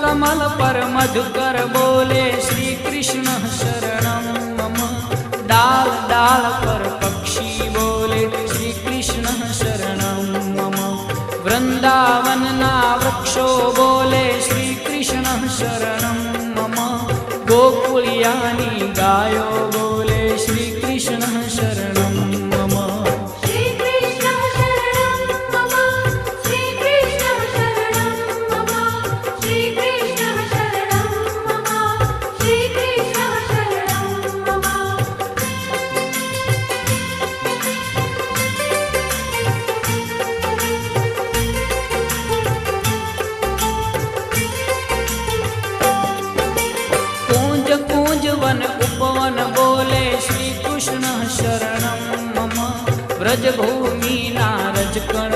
कमल पर मधुकर बोले श्री कृष्ण शरणं मम। डाल डाल पर पक्षी बोले श्री कृष्ण शरणं मम। वृंदावन ना वृक्षो बोले श्री कृष्ण शरणं मम। गोकुलियानी गायो बोले श्री कृष्ण शरणं मम। श्री कृष्ण शरणं मम। श्री कृष्ण शरणं मम। श्री कृष्ण शरणं मम। श्री कृष्ण शरणं मम। कूंज कूंज वन उपवन बोले श्री कृष्ण शरणं मम। ब्रज भूमि नारज कण